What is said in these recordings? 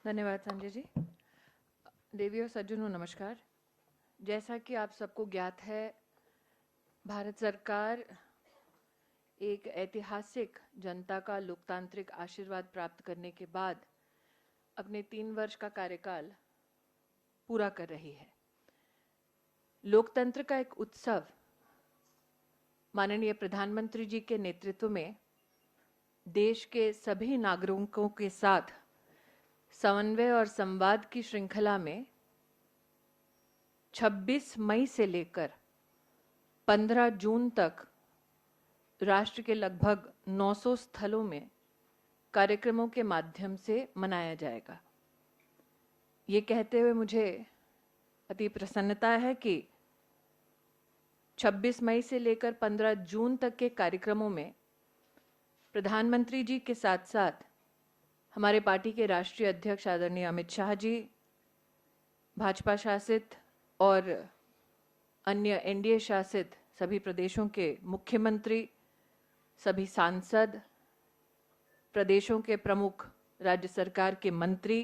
धन्यवाद संजय जी। देवी और सज्जनों नमस्कार। जैसा कि आप सबको ज्ञात है, भारत सरकार एक ऐतिहासिक जनता का लोकतांत्रिक आशीर्वाद प्राप्त करने के बाद अपने 3 वर्ष का कार्यकाल पूरा कर रही है। लोकतंत्र का एक उत्सव माननीय प्रधानमंत्री जी के नेतृत्व में देश के सभी नागरिकों के साथ समन्वय और संवाद की श्रृंखला में 26 मई से लेकर 15 जून तक राष्ट्र के लगभग 900 स्थलों में कार्यक्रमों के माध्यम से मनाया जाएगा। ये कहते हुए मुझे अति प्रसन्नता है कि 26 मई से लेकर 15 जून तक के कार्यक्रमों में प्रधानमंत्री जी के साथ साथ हमारे पार्टी के राष्ट्रीय अध्यक्ष आदरणीय अमित शाह जी, भाजपा शासित और अन्य एनडीए शासित सभी प्रदेशों के मुख्यमंत्री, सभी सांसद, प्रदेशों के प्रमुख राज्य सरकार के मंत्री,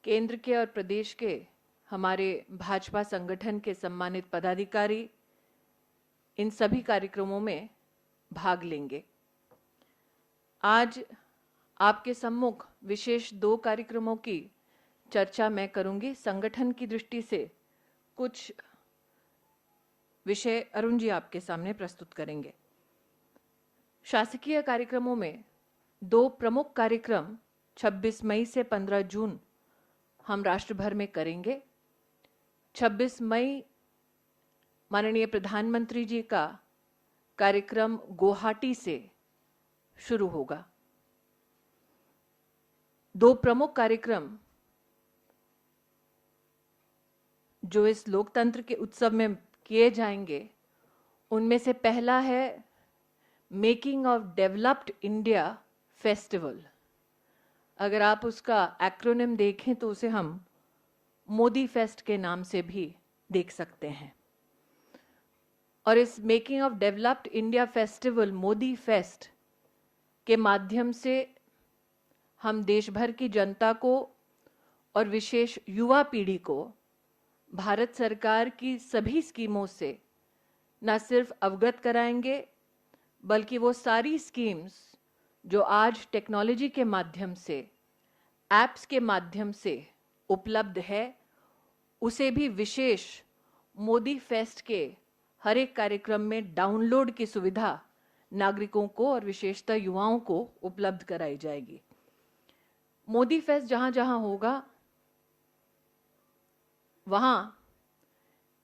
केंद्र के और प्रदेश के हमारे भाजपा संगठन के सम्मानित पदाधिकारी इन सभी कार्यक्रमों में भाग लेंगे। आज आपके सम्मुख विशेष 2 कार्यक्रमों की चर्चा मैं करूंगी। संगठन की दृष्टि से कुछ विषय अरुण जी आपके सामने प्रस्तुत करेंगे। शासकीय कार्यक्रमों में 2 प्रमुख कार्यक्रम 26 मई से 15 जून हम राष्ट्र भर में करेंगे। 26 मई माननीय प्रधानमंत्री जी का कार्यक्रम गुवाहाटी से शुरू होगा। 2 प्रमुख कार्यक्रम जो इस लोकतंत्र के उत्सव में किए जाएंगे, उनमें से पहला है making of developed India festival. अगर आप उसका एक्रोनिम देखें तो उसे हम मोदी फेस्ट के नाम से भी देख सकते हैं। और इस making of developed India festival, Modi fest के माध्यम से हम देश भर की जनता को और विशेष युवा पीढ़ी को भारत सरकार की सभी स्कीमों से न सिर्फ अवगत कराएंगे, बल्कि वो सारी स्कीम्स जो आज टेक्नोलॉजी के माध्यम से, ऐप्स के माध्यम से उपलब्ध है, उसे भी विशेष मोदी फेस्ट के हर एक कार्यक्रम में डाउनलोड की सुविधा नागरिकों को और विशेषतः युवाओं को उपलब्ध कराई जाएगी। मोदी फेस्ट जहां जहां होगा, वहां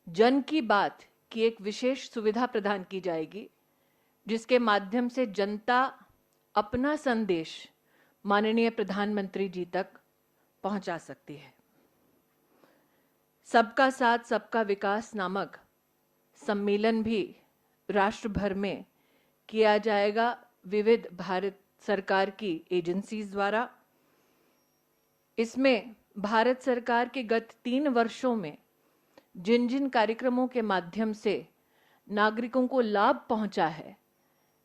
जन की बात की एक विशेष सुविधा प्रदान की जाएगी, जिसके माध्यम से जनता अपना संदेश माननीय प्रधानमंत्री जी तक पहुंचा सकती है। सबका साथ सबका विकास नामक सम्मेलन भी राष्ट्र भर में किया जाएगा विविध भारत सरकार की एजेंसीज द्वारा। इसमें भारत सरकार के गत 3 वर्षों में जिन जिन कार्यक्रमों के माध्यम से नागरिकों को लाभ पहुंचा है,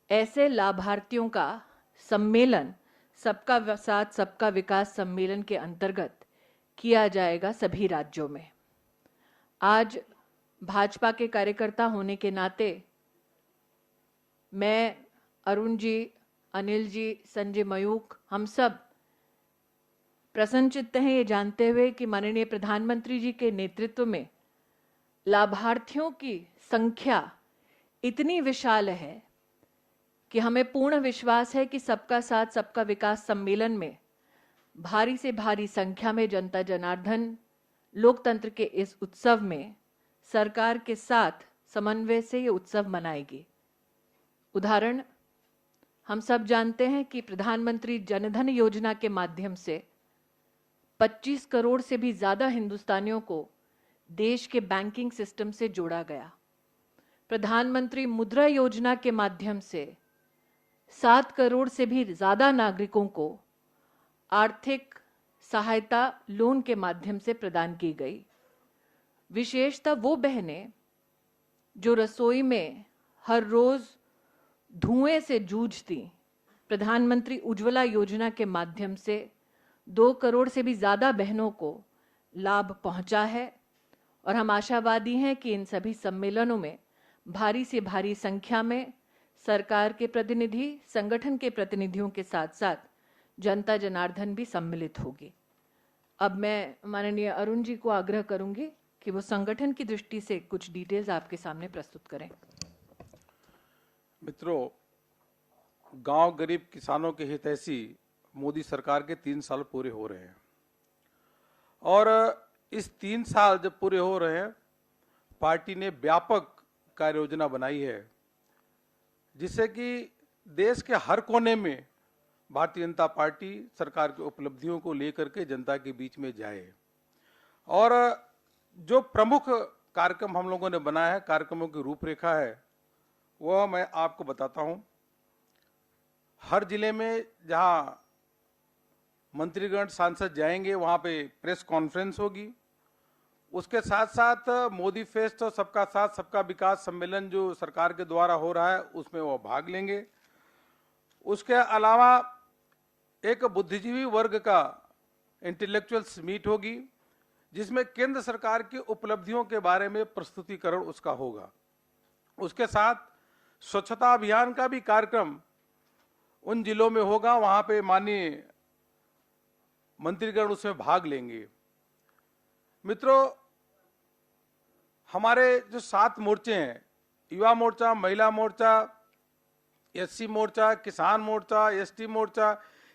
ऐसे लाभार्थियों का सम्मेलन सबका साथ सबका विकास सम्मेलन के अंतर्गत किया जाएगा सभी राज्यों में। आज भाजपा के कार्यकर्ता होने के नाते मैं, अरुण जी, अनिल जी, संजय मयूख, हम सब प्रसन्नचित्त हैं ये जानते हुए कि माननीय प्रधानमंत्री जी के नेतृत्व में लाभार्थियों की संख्या इतनी विशाल है कि हमें पूर्ण विश्वास है कि सबका साथ सबका विकास सम्मेलन में भारी से भारी संख्या में जनता जनार्दन लोकतंत्र के इस उत्सव में सरकार के साथ समन्वय से ये उत्सव मनाएगी। उदाहरण, हम सब जानते हैं कि प्रधानमंत्री जनधन योजना के माध्यम से 25 करोड़ से भी ज्यादा हिंदुस्तानियों को देश के बैंकिंग सिस्टम से जोड़ा गया। प्रधानमंत्री मुद्रा योजना के माध्यम से 7 करोड़ से भी ज्यादा नागरिकों को आर्थिक सहायता लोन के माध्यम से प्रदान की गई। विशेषतः वो बहनें जो रसोई में हर रोज धुएं से जूझती, प्रधानमंत्री उज्ज्वला योजना के माध्यम से 2 करोड़ से भी ज़्यादा बहनों को लाभ पहुंचा है और हम आशावादी हैं कि इन सभी सम्मेलनों में भारी से भारी संख्या में सरकार के प्रतिनिधि, संगठन के प्रतिनिधियों के साथ-साथ जनता जनार्दन भी सम्मिलित होगी। अब मैं माननीय अरुण जी को आग्रह करूंगी कि वो संगठन की दृष्टि से कुछ डिटेल्स आपके सामने प्रस्तुत करें। मित्रों, गांव गरीब किसानों के हितैषी मोदी सरकार के 3 साल पूरे हो रहे हैं और इस 3 साल जब पूरे हो रहे हैं, पार्टी ने व्यापक कार्य योजना बनाई है जिससे कि देश के हर कोने में भारतीय जनता पार्टी सरकार की उपलब्धियों को लेकर के जनता के बीच में जाए। और जो प्रमुख कार्यक्रम हम लोगों ने बनाया है, कार्यक्रमों की रूपरेखा है, वह मैं आपको बताता हूं। हर जिले में जहां मंत्रीगण सांसद जाएंगे वहां पे प्रेस कॉन्फ्रेंस होगी। उसके साथ साथ मोदी फेस्ट और सबका साथ सबका विकास सम्मेलन जो सरकार के द्वारा हो रहा है उसमें वो भाग लेंगे। उसके अलावा एक बुद्धिजीवी वर्ग का इंटेलेक्चुअल्स मीट होगी जिसमें केंद्र सरकार की उपलब्धियों के बारे में प्रस्तुतिकरण उसका होगा। उसके साथ स्वच्छता अभियान का भी कार्यक्रम उन जिलों में होगा, वहां पे माननीय मंत्रीगण उसमें भाग लेंगे। मित्रों, हमारे जो 7 मोर्चे हैं, युवा मोर्चा, महिला मोर्चा, एससी मोर्चा, किसान मोर्चा, एसटी मोर्चा,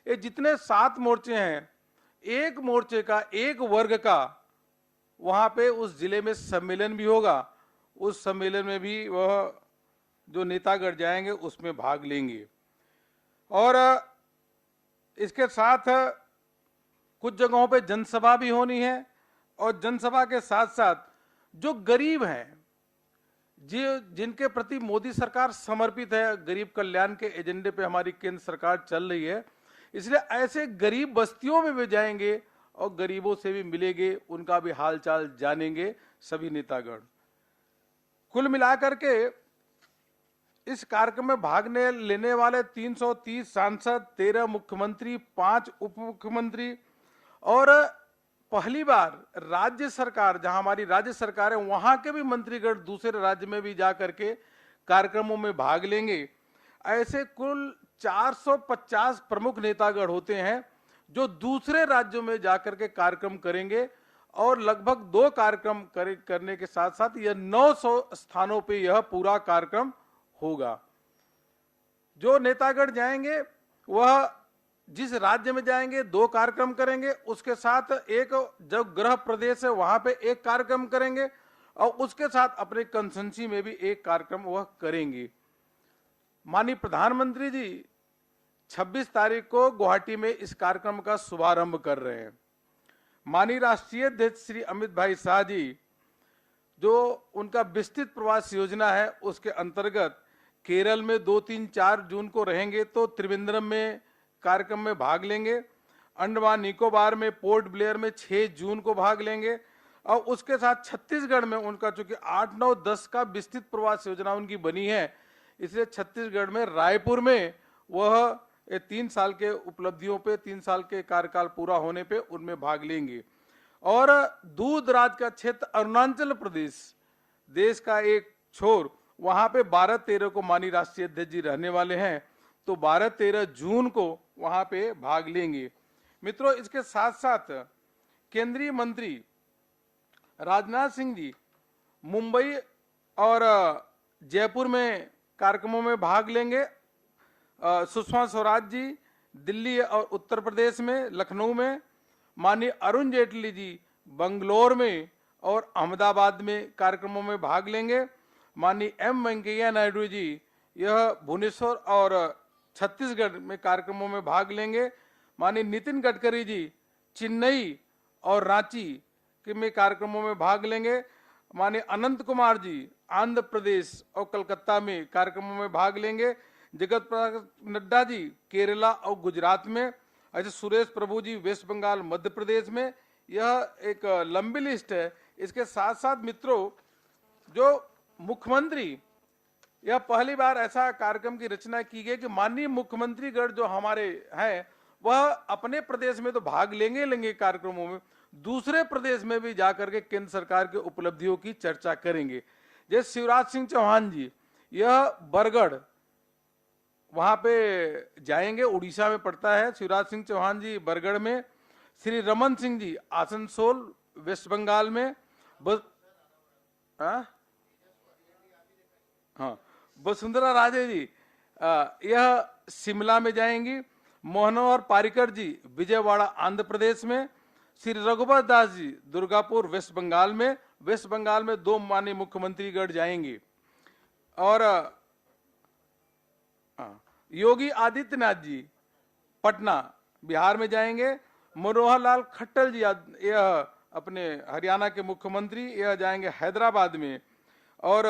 ये जितने 7 मोर्चे हैं, एक मोर्चे का, एक वर्ग का वहां पे उस जिले में सम्मेलन भी होगा। उस सम्मेलन में भी वह जो नेतागण जाएंगे उसमें भाग लेंगे। और इसके साथ कुछ जगहों पे जनसभा भी होनी है और जनसभा के साथ साथ जो गरीब हैं, जिनके प्रति मोदी सरकार समर्पित है, गरीब कल्याण के एजेंडे पे हमारी केंद्र सरकार चल रही है, इसलिए ऐसे गरीब बस्तियों में भी जाएंगे और गरीबों से भी मिलेंगे, उनका भी हालचाल जानेंगे सभी नेतागण। कुल मिलाकर के इस कार्यक्रम में भाग लेने वाले 330 सांसद, 13 मुख्यमंत्री, 5 उप मुख्यमंत्री और पहली बार राज्य सरकार, जहां हमारी राज्य सरकार है, वहां के भी मंत्रीगण दूसरे राज्य में भी जाकर के कार्यक्रमों में भाग लेंगे। ऐसे कुल 450 प्रमुख नेतागण होते हैं जो दूसरे राज्यों में जाकर के कार्यक्रम करेंगे और लगभग 2 कार्यक्रम करने के साथ साथ यह 900 स्थानों पे यह पूरा कार्यक्रम होगा। जो नेतागण जाएंगे वह जिस राज्य में जाएंगे 2 कार्यक्रम करेंगे, उसके साथ एक जो गृह प्रदेश है वहां पे एक कार्यक्रम करेंगे और उसके साथ अपने कंसंसी में भी एक कार्यक्रम वह करेंगे। माननीय प्रधानमंत्री जी 26 तारीख को गुवाहाटी में इस कार्यक्रम का शुभारंभ कर रहे हैं। माननीय राष्ट्रीय अध्यक्ष श्री अमित भाई शाह जी, जो उनका विस्तृत प्रवास योजना है उसके अंतर्गत केरल में 2, 3, 4 जून को रहेंगे तो त्रिवेंद्रम में कार्यक्रम में भाग लेंगे। अंडमान निकोबार में पोर्ट ब्लेयर में 6 जून को भाग लेंगे और उसके साथ छत्तीसगढ़ में उनका चूंकि 8, 9, 10 का विस्तृत प्रवास योजना उनकी बनी है, इसलिए छत्तीसगढ़ में रायपुर में वह 3 साल के उपलब्धियों पे, 3 साल के कार्यकाल पूरा होने पे उनमें भाग लेंगे। और दूर दराज का क्षेत्र अरुणाचल प्रदेश, देश का एक छोर, वहां पे 12-13 को माननीय राष्ट्रीय अध्यक्ष जी रहने वाले हैं, तो 12-13 जून को वहां पे भाग लेंगे। मित्रों, इसके साथ साथ केंद्रीय मंत्री राजनाथ सिंह जी मुंबई और जयपुर में कार्यक्रमों में भाग लेंगे। सुषमा स्वराज जी दिल्ली और उत्तर प्रदेश में, लखनऊ में, माननीय अरुण जेटली जी बंगलोर में और अहमदाबाद में कार्यक्रमों में भाग लेंगे। माननीय एम वेंकैया नायडू जी यह भुवनेश्वर और छत्तीसगढ़ में कार्यक्रमों में भाग लेंगे। माननीय नितिन गडकरी जी चेन्नई और रांची के में कार्यक्रमों में भाग लेंगे। माननीय अनंत कुमार जी आंध्र प्रदेश और कलकत्ता में कार्यक्रमों में भाग लेंगे। जगत प्रकाश नड्डा जी केरला और गुजरात में, ऐसे सुरेश प्रभु जी वेस्ट बंगाल मध्य प्रदेश में। यह एक लंबी लिस्ट है। इसके साथ साथ मित्रों, जो मुख्यमंत्री, यह पहली बार ऐसा कार्यक्रम की रचना की गई कि माननीय मुख्यमंत्री गण जो हमारे हैं वह अपने प्रदेश में तो भाग लेंगे कार्यक्रमों में, दूसरे प्रदेश में भी जाकर के केंद्र सरकार के उपलब्धियों की चर्चा करेंगे। जैसे शिवराज सिंह चौहान जी, यह बरगढ़ वहां पे जाएंगे, उड़ीसा में पड़ता है। शिवराज सिंह चौहान जी बरगढ़ में, श्री रमन सिंह जी आसनसोल वेस्ट बंगाल में, हाँ वसुंधरा राजे जी यह शिमला में जाएंगी। मोहनोहर पारिकर जी विजयवाड़ा आंध्र प्रदेश में, श्री रघुवर दास जी दुर्गापुर वेस्ट बंगाल में। वेस्ट बंगाल में 2 माननीय मुख्यमंत्री गढ़ जाएंगे। और योगी आदित्यनाथ जी पटना बिहार में जाएंगे। मनोहर लाल खट्टर जी यह अपने हरियाणा के मुख्यमंत्री, यह जाएंगे हैदराबाद में। और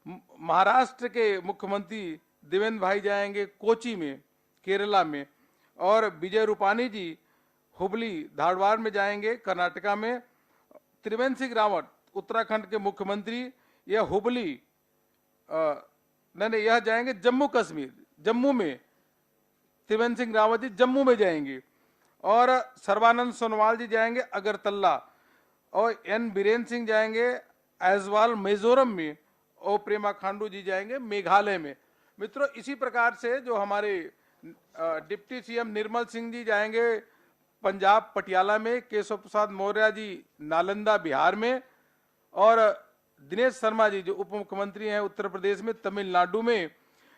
महाराष्ट्र के मुख्यमंत्री देवेंद्र भाई जाएंगे कोची में केरला में। और विजय रूपानी जी हुबली धारवाड़ में जाएंगे कर्नाटका में। त्रिवेंद्र सिंह रावत उत्तराखंड के मुख्यमंत्री, यह हुबली नहीं यह जाएंगे जम्मू कश्मीर, जम्मू में त्रिवेंद्र सिंह रावत जी जम्मू में जाएंगे। और सर्बानंद सोनोवाल जी जाएंगे अगरतला। और एन बीरेन सिंह जाएंगे ऐजवाल मिजोरम में। और प्रेमा खांडू जी जाएंगे मेघालय में। मित्रों, इसी प्रकार से जो हमारे डिप्टी सीएम निर्मल सिंह जी जाएंगे पंजाब पटियाला में, केशव प्रसाद मौर्य जी नालंदा बिहार में। और दिनेश शर्मा जी जो उप मुख्यमंत्री हैं उत्तर प्रदेश में तमिलनाडु में।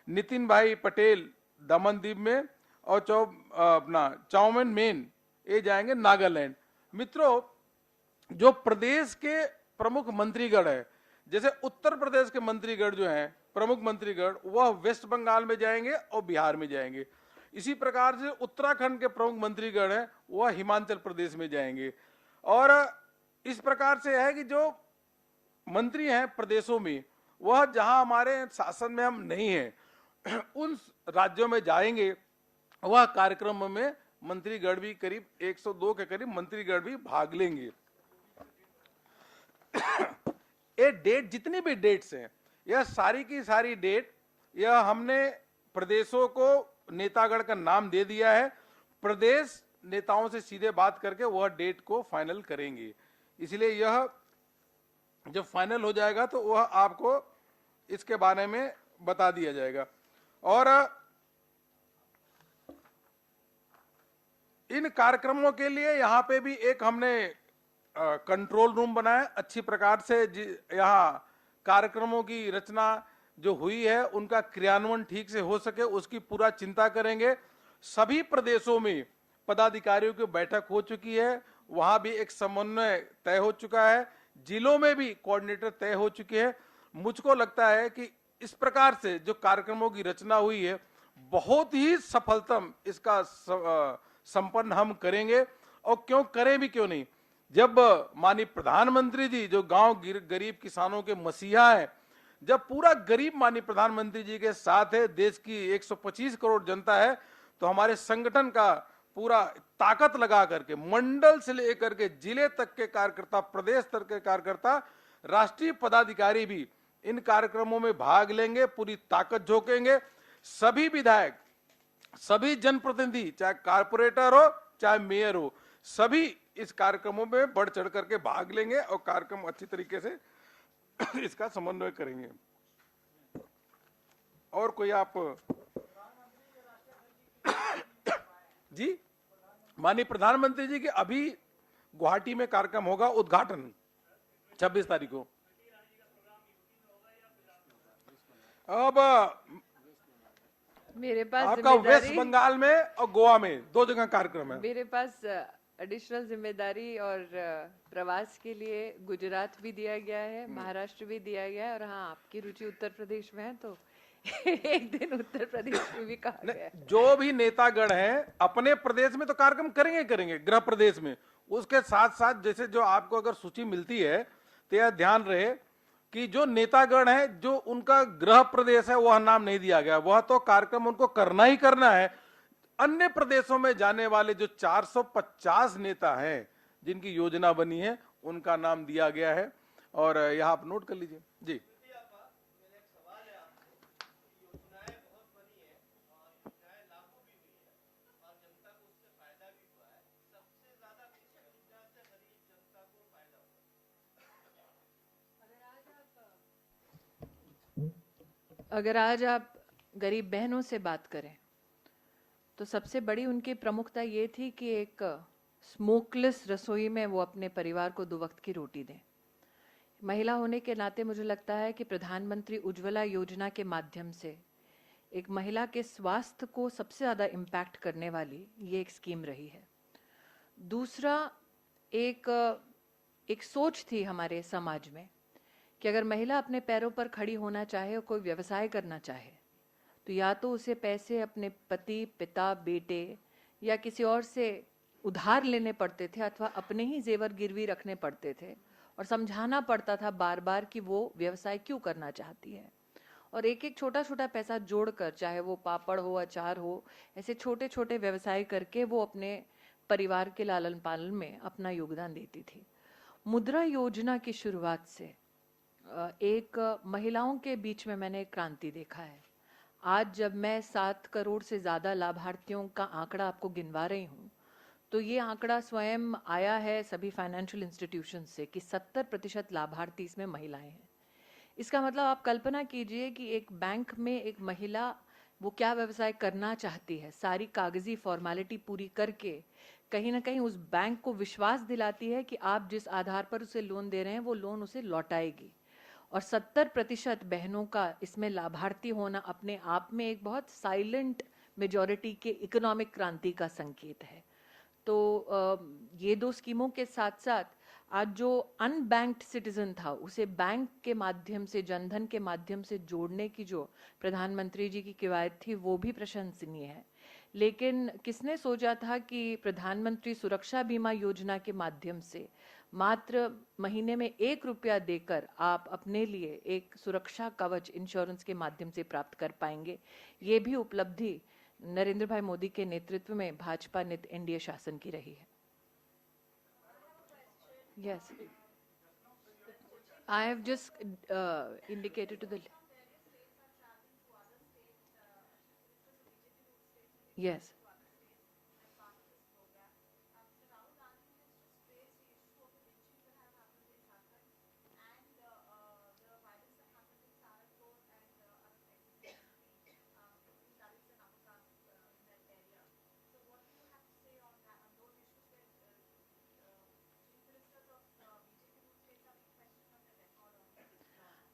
नितिन भाई पटेल दमनदीप में। और चाउमिन मेन ये जाएंगे नागालैंड। मित्रों, जो प्रदेश के प्रमुख मंत्रीगण है, जैसे उत्तर प्रदेश के मंत्रीगण जो हैं प्रमुख मंत्रीगण, वह वेस्ट बंगाल में जाएंगे और बिहार में जाएंगे। इसी प्रकार से उत्तराखंड के प्रमुख मंत्रीगण हैं वह हिमाचल प्रदेश में जाएंगे। और इस प्रकार से है कि जो मंत्री हैं प्रदेशों में, वह जहां हमारे शासन में हम नहीं हैं उन राज्यों में जाएंगे। वह कार्यक्रम में मंत्रीगण भी करीब 102 के करीब मंत्रीगण भी भाग लेंगे। ये डेट, जितनी भी डेट्स हैं, यह सारी की सारी डेट, यह हमने प्रदेशों को नेतागण का नाम दे दिया है। प्रदेश नेताओं से सीधे बात करके वह डेट को फाइनल करेंगे। इसलिए यह जब फाइनल हो जाएगा तो वह आपको इसके बारे में बता दिया जाएगा। और इन कार्यक्रमों के लिए यहाँ पे भी एक हमने कंट्रोल रूम बनाया अच्छी प्रकार से। यहाँ कार्यक्रमों की रचना जो हुई है उनका क्रियान्वयन ठीक से हो सके उसकी पूरा चिंता करेंगे। सभी प्रदेशों में पदाधिकारियों की बैठक हो चुकी है, वहां भी एक समन्वय तय हो चुका है। जिलों में भी कोऑर्डिनेटर तय हो चुके हैं। मुझको लगता है कि इस प्रकार से जो कार्यक्रमों की रचना हुई है बहुत ही सफलतम इसका संपन्न हम करेंगे। और क्यों करें भी क्यों नहीं, जब माननीय प्रधानमंत्री जी जो गांव गरीब किसानों के मसीहा है, जब पूरा गरीब माननीय प्रधानमंत्री जी के साथ है, देश की 125 करोड़ जनता है, तो हमारे संगठन का पूरा ताकत लगा करके मंडल से लेकर के जिले तक के कार्यकर्ता, प्रदेश स्तर के कार्यकर्ता, राष्ट्रीय पदाधिकारी भी इन कार्यक्रमों में भाग लेंगे, पूरी ताकत झोंकेंगे। सभी विधायक, सभी जनप्रतिनिधि, चाहे कारपोरेटर हो चाहे मेयर हो, सभी इस कार्यक्रमों में बढ़ चढ़ करके भाग लेंगे और कार्यक्रम अच्छी तरीके से इसका समन्वय करेंगे। और कोई आप जी, माननीय प्रधानमंत्री जी के अभी गुवाहाटी में कार्यक्रम होगा, उद्घाटन 26 तारीख को। अब मेरे पास आपका वेस्ट बंगाल में और गोवा में 2 जगह कार्यक्रम है। मेरे पास एडिशनल जिम्मेदारी और प्रवास के लिए गुजरात भी दिया गया है, महाराष्ट्र भी दिया गया है। और हाँ, आपकी रुचि उत्तर प्रदेश में है तो एक दिन उत्तर प्रदेश में भी कहा गया है। जो भी नेतागण हैं अपने प्रदेश में तो कार्यक्रम करेंगे गृह प्रदेश में। उसके साथ साथ जैसे जो आपको अगर सूची मिलती है तो यह ध्यान रहे कि जो नेतागण है जो उनका गृह प्रदेश है वह नाम नहीं दिया गया, वह तो कार्यक्रम उनको करना ही करना है। अन्य प्रदेशों में जाने वाले जो 450 नेता हैं जिनकी योजना बनी है उनका नाम दिया गया है। और यहां आप नोट कर लीजिए जी। अगर आज आप गरीब बहनों से बात करें तो सबसे बड़ी उनकी प्रमुखता ये थी कि एक स्मोकलेस रसोई में वो अपने परिवार को 2 वक्त की रोटी दें। महिला होने के नाते मुझे लगता है कि प्रधानमंत्री उज्ज्वला योजना के माध्यम से एक महिला के स्वास्थ्य को सबसे ज़्यादा इम्पैक्ट करने वाली ये एक स्कीम रही है। दूसरा, एक एक सोच थी हमारे समाज में कि अगर महिला अपने पैरों पर खड़ी होना चाहे और कोई व्यवसाय करना चाहे तो या तो उसे पैसे अपने पति, पिता, बेटे या किसी और से उधार लेने पड़ते थे अथवा अपने ही जेवर गिरवी रखने पड़ते थे और समझाना पड़ता था बार बार कि वो व्यवसाय क्यों करना चाहती है। और एक एक छोटा छोटा पैसा जोड़कर, चाहे वो पापड़ हो, अचार हो, ऐसे छोटे छोटे व्यवसाय करके वो अपने परिवार के लालन पालन में अपना योगदान देती थी। मुद्रा योजना की शुरुआत से एक महिलाओं के बीच में मैंने एक क्रांति देखा है। आज जब मैं 7 करोड़ से ज़्यादा लाभार्थियों का आंकड़ा आपको गिनवा रही हूँ तो ये आंकड़ा स्वयं आया है सभी फाइनेंशियल इंस्टीट्यूशन से कि 70% लाभार्थी इसमें महिलाएं हैं। इसका मतलब आप कल्पना कीजिए कि एक बैंक में एक महिला वो क्या व्यवसाय करना चाहती है, सारी कागजी फॉर्मेलिटी पूरी करके कहीं ना कहीं उस बैंक को विश्वास दिलाती है कि आप जिस आधार पर उसे लोन दे रहे हैं वो लोन उसे लौटाएगी। और 70% बहनों का इसमें लाभार्थी होना अपने आप में एक बहुत साइलेंट मेजॉरिटी के इकोनॉमिक क्रांति का संकेत है। तो ये 2 स्कीमों के साथ साथ आज जो अनबैंक्ड सिटीजन था उसे बैंक के माध्यम से, जनधन के माध्यम से जोड़ने की जो प्रधानमंत्री जी की कवायद थी वो भी प्रशंसनीय है। लेकिन किसने सोचा था कि प्रधानमंत्री सुरक्षा बीमा योजना के माध्यम से मात्र महीने में 1 रुपया देकर आप अपने लिए एक सुरक्षा कवच इंश्योरेंस के माध्यम से प्राप्त कर पाएंगे। ये भी उपलब्धि नरेंद्र भाई मोदी के नेतृत्व में भाजपा नित एनडीए शासन की रही है। Yes, I have just indicated to the yes.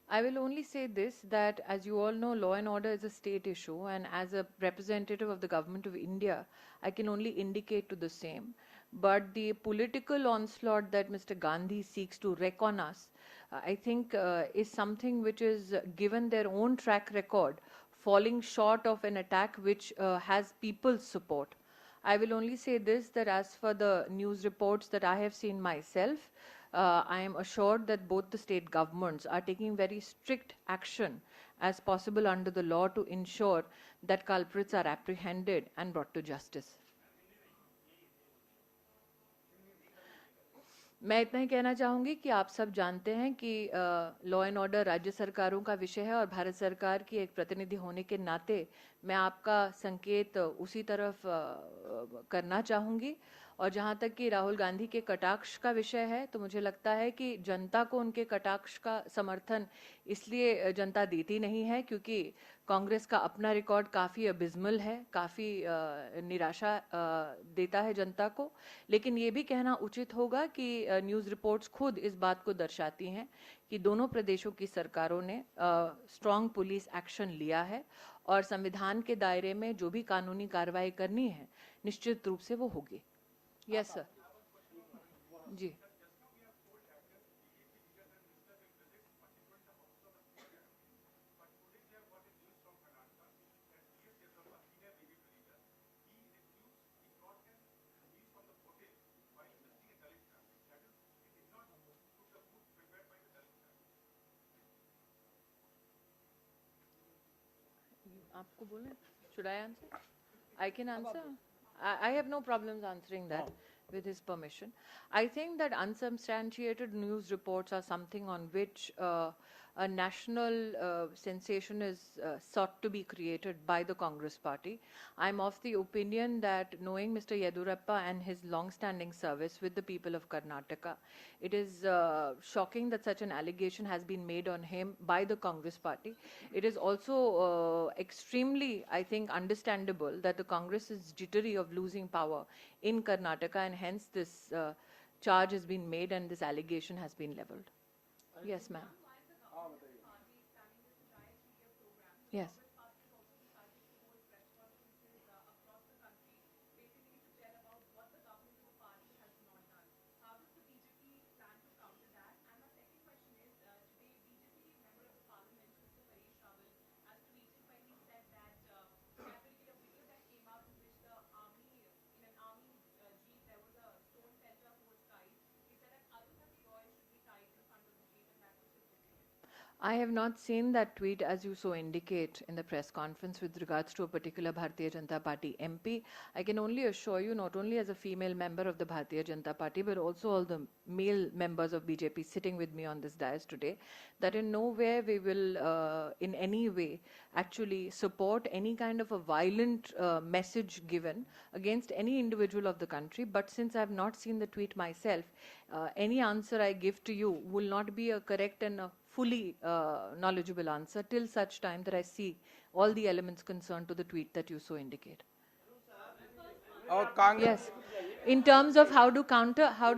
I will only say this, that as you all know, law and order is a state issue, and as a representative of the government of India, I can only indicate to the same. But the political onslaught that Mr. Gandhi seeks to wreak on us, I think is something which is, given their own track record, falling short of an attack which has people's support. I will only say this, that as for the news reports that I have seen myself, I am assured that both the state governments are taking very strict action as possible under the law to ensure that culprits are apprehended and brought to justice. मैं इतना ही कहना चाहूँगी कि आप सब जानते हैं कि लॉ एंड ऑर्डर राज्य सरकारों का विषय है और भारत सरकार की एक प्रतिनिधि होने के नाते मैं आपका संकेत उसी तरफ करना चाहूँगी। और जहाँ तक कि राहुल गांधी के कटाक्ष का विषय है तो मुझे लगता है कि जनता को उनके कटाक्ष का समर्थन इसलिए जनता देती नहीं है क्योंकि कांग्रेस का अपना रिकॉर्ड काफ़ी अबिस्मल है, काफ़ी निराशा देता है जनता को। लेकिन ये भी कहना उचित होगा कि न्यूज़ रिपोर्ट्स खुद इस बात को दर्शाती हैं कि दोनों प्रदेशों की सरकारों ने स्ट्रॉन्ग पुलिस एक्शन लिया है और संविधान के दायरे में जो भी कानूनी कार्रवाई करनी है निश्चित रूप से वो होगी। Yes sir. जी। आपको बोलना? Should I answer? I can answer. I have no problems answering that with his permission. I think that unsubstantiated news reports are something on which a national sensation is sought to be created by the Congress party. I'm of the opinion that knowing Mr. Yedurappa and his long-standing service with the people of Karnataka, it is shocking that such an allegation has been made on him by the Congress party. It is also extremely, I think, understandable that the Congress is jittery of losing power in Karnataka, and hence this charge has been made and this allegation has been leveled. Yes, ma'am. Yes. I have not seen that tweet as you so indicate in the press conference with regards to a particular Bharatiya Janata Party MP. I can only assure you, not only as a female member of the Bharatiya Janata Party, but also all the male members of BJP sitting with me on this dais today, that in nowhere we will in any way actually support any kind of a violent message given against any individual of the country. But since I have not seen the tweet myself, any answer I give to you will not be a correct and a fully knowledgeable answer till such time that I see all the elements concerned to the tweet that you so indicate. Yes. In terms of how do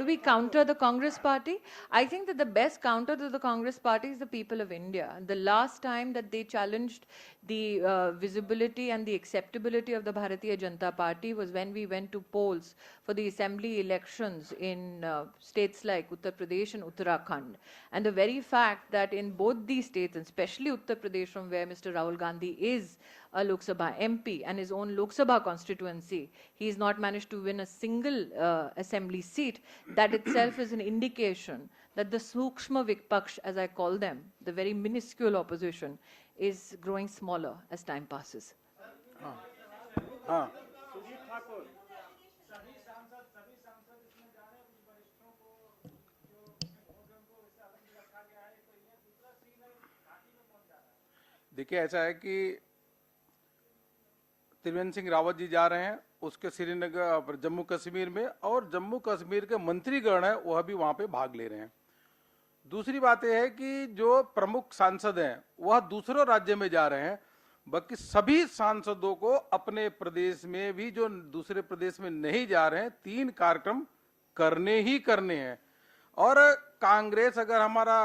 we counter the Congress party? I think that the best counter to the Congress party is the people of India. The last time that they challenged the visibility and the acceptability of the Bharatiya Janata Party was when we went to polls for the assembly elections in states like Uttar Pradesh and Uttarakhand. And the very fact that in both these states, and especially Uttar Pradesh, from where Mr. Rahul Gandhi is a Lok Sabha MP and his own Lok Sabha constituency, he has not managed to win a single assembly seat. That itself is an indication that the Sukshma Vikpaksh, as I call them, the very minuscule opposition, is growing smaller as time passes. देखिए, ऐसा है कि त्रिवेंद्र सिंह रावत जी जा रहे हैं, उसके श्रीनगर जम्मू कश्मीर में, और जम्मू कश्मीर के मंत्रीगण है वह भी वहां पे भाग ले रहे हैं। दूसरी बात यह है कि जो प्रमुख सांसद हैं वह दूसरे राज्य में जा रहे हैं, बाकी सभी सांसदों को अपने प्रदेश में भी, जो दूसरे प्रदेश में नहीं जा रहे हैं, 3 कार्यक्रम करने ही करने हैं। और कांग्रेस अगर हमारा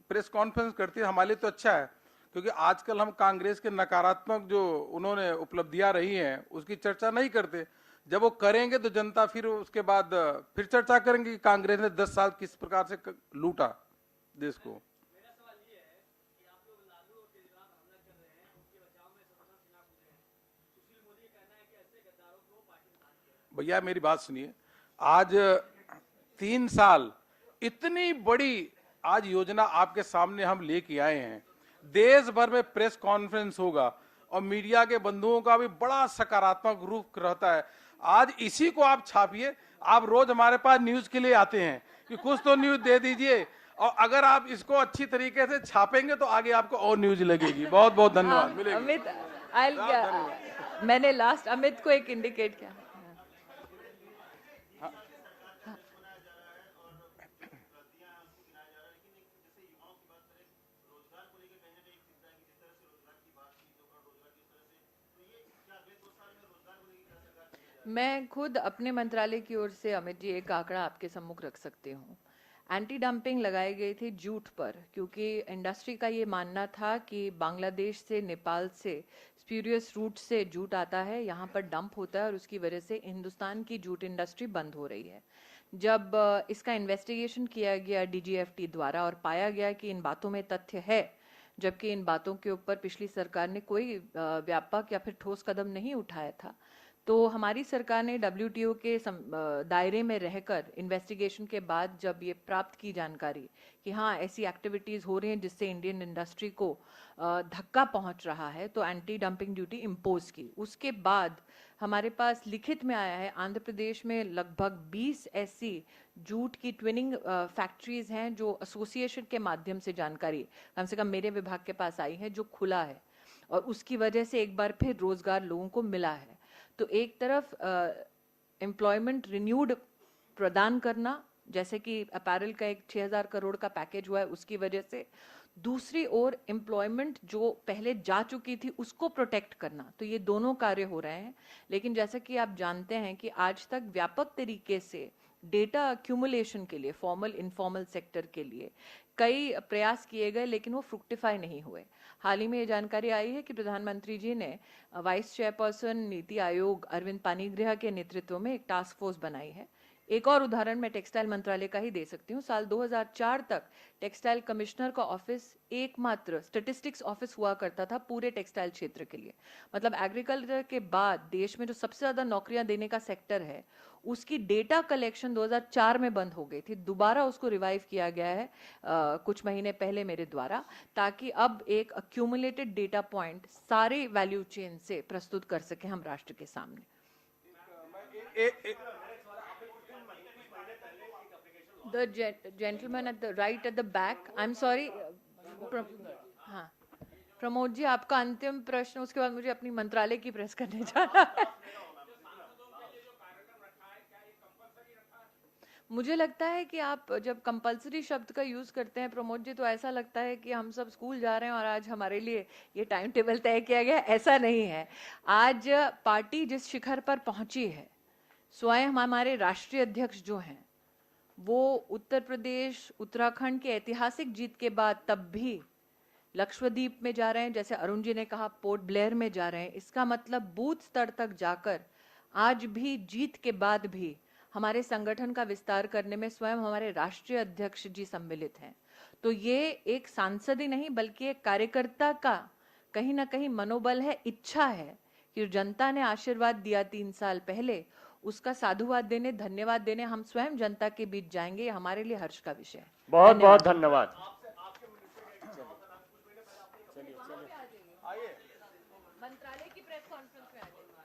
प्रेस कॉन्फ्रेंस करती है हमारे लिए तो अच्छा है, क्योंकि आजकल हम कांग्रेस के नकारात्मक जो उन्होंने उपलब्धियां रही हैं उसकी चर्चा नहीं करते। जब वो करेंगे तो जनता फिर उसके बाद फिर चर्चा करेंगे कि कांग्रेस ने 10 साल किस प्रकार से लूटा देश को। भैया मेरी बात सुनिए, आज 3 साल इतनी बड़ी आज योजना आपके सामने हम लेके आए हैं, देश भर में प्रेस कॉन्फ्रेंस होगा और मीडिया के बंधुओं का भी बड़ा सकारात्मक रूप रहता है। आज इसी को आप छापिए, आप रोज हमारे पास न्यूज के लिए आते हैं कि कुछ तो न्यूज दे दीजिए, और अगर आप इसको अच्छी तरीके से छापेंगे तो आगे आपको और न्यूज लगेगी। बहुत बहुत धन्यवाद। अमित, मैंने लास्ट अमित को एक इंडिकेट किया। मैं खुद अपने मंत्रालय की ओर से अमित जी एक आंकड़ा आपके सम्मुख रख सकती हूँ। एंटी डंपिंग लगाई गई थी जूट पर, क्योंकि इंडस्ट्री का ये मानना था कि बांग्लादेश से, नेपाल से स्प्यूरियस रूट से जूट आता है, यहाँ पर डंप होता है और उसकी वजह से हिंदुस्तान की जूट इंडस्ट्री बंद हो रही है। जब इसका इन्वेस्टिगेशन किया गया DGFT द्वारा और पाया गया कि इन बातों में तथ्य है, जबकि इन बातों के ऊपर पिछली सरकार ने कोई व्यापक या फिर ठोस कदम नहीं उठाया था, तो हमारी सरकार ने WTO के दायरे में रहकर इन्वेस्टिगेशन के बाद जब ये प्राप्त की जानकारी कि हाँ ऐसी एक्टिविटीज़ हो रही हैं जिससे इंडियन इंडस्ट्री को धक्का पहुंच रहा है, तो एंटी डंपिंग ड्यूटी इम्पोज की। उसके बाद हमारे पास लिखित में आया है, आंध्र प्रदेश में लगभग 20 ऐसी जूट की ट्विनिंग फैक्ट्रीज हैं जो एसोसिएशन के माध्यम से जानकारी कम से कम मेरे विभाग के पास आई है, जो खुला है और उसकी वजह से एक बार फिर रोजगार लोगों को मिला है। तो एक तरफ एम्प्लॉयमेंट रिन्यूड प्रदान करना, जैसे कि अपैरल का एक 6000 करोड़ का पैकेज हुआ है उसकी वजह से, दूसरी ओर एम्प्लॉयमेंट जो पहले जा चुकी थी उसको प्रोटेक्ट करना, तो ये दोनों कार्य हो रहे हैं। लेकिन जैसा कि आप जानते हैं कि आज तक व्यापक तरीके से डेटा अक्यूमुलेशन के लिए फॉर्मल इनफॉर्मल सेक्टर के लिए कई प्रयास किए गए, लेकिन वो फ्रुक्टिफाई नहीं हुए। हाल ही में ये जानकारी आई है कि प्रधानमंत्री जी ने वाइस चेयरपर्सन नीति आयोग अरविंद पानीग्राही के नेतृत्व में एक टास्क फोर्स बनाई है। एक और उदाहरण मैं टेक्सटाइल मंत्रालय का ही दे सकती हूँ। साल 2004 तक टेक्सटाइल कमिश्नर का ऑफिस एकमात्र स्टैटिस्टिक्स ऑफिस हुआ करता था पूरे टेक्सटाइल क्षेत्र के लिए। मतलब एग्रीकल्चर के बाद देश में जो सबसे ज्यादा नौकरियां देने का सेक्टर है, उसकी डेटा कलेक्शन 2004 में बंद हो गई थी। दोबारा उसको रिवाइव किया गया है कुछ महीने पहले मेरे द्वारा, ताकि अब एक अक्यूमुलेटेड डेटा पॉइंट सारे वैल्यू चेन से प्रस्तुत कर सके हम राष्ट्र के सामने। The gentleman at the right at the back, I'm sorry, हाँ, प्रमोद जी आपका अंतिम प्रश्न, उसके बाद मुझे अपनी मंत्रालय की प्रेस करने जाना है। मुझे लगता है कि आप जब कंपलसरी शब्द का यूज करते हैं प्रमोद जी, तो ऐसा लगता है कि हम सब स्कूल जा रहे हैं और आज हमारे लिए ये टाइम टेबल तय किया गया। ऐसा नहीं है। आज पार्टी जिस शिखर पर पहुंची है, स्वयं हमारे राष्ट्रीय अध्यक्ष जो हैं वो उत्तर प्रदेश उत्तराखंड के ऐतिहासिक जीत के बाद तब भी लक्षद्वीप में जा रहे हैं, जैसे अरुण जी ने कहा पोर्ट ब्लेयर में जा रहे हैं। इसका मतलब बूथ स्तर तक जाकर आज भी जीत के बाद भी हमारे संगठन का विस्तार करने में स्वयं हमारे राष्ट्रीय अध्यक्ष जी सम्मिलित हैं। तो ये एक सांसद ही नहीं बल्कि एक कार्यकर्ता का कहीं ना कहीं मनोबल है, इच्छा है कि जनता ने आशीर्वाद दिया 3 साल पहले, उसका साधुवाद देने, धन्यवाद देने हम स्वयं जनता के बीच जाएंगे। ये हमारे लिए हर्ष का विषय है। बहुत बहुत धन्यवाद। मंत्रालय की प्रेस कॉन्फ्रेंस में आ जाइए।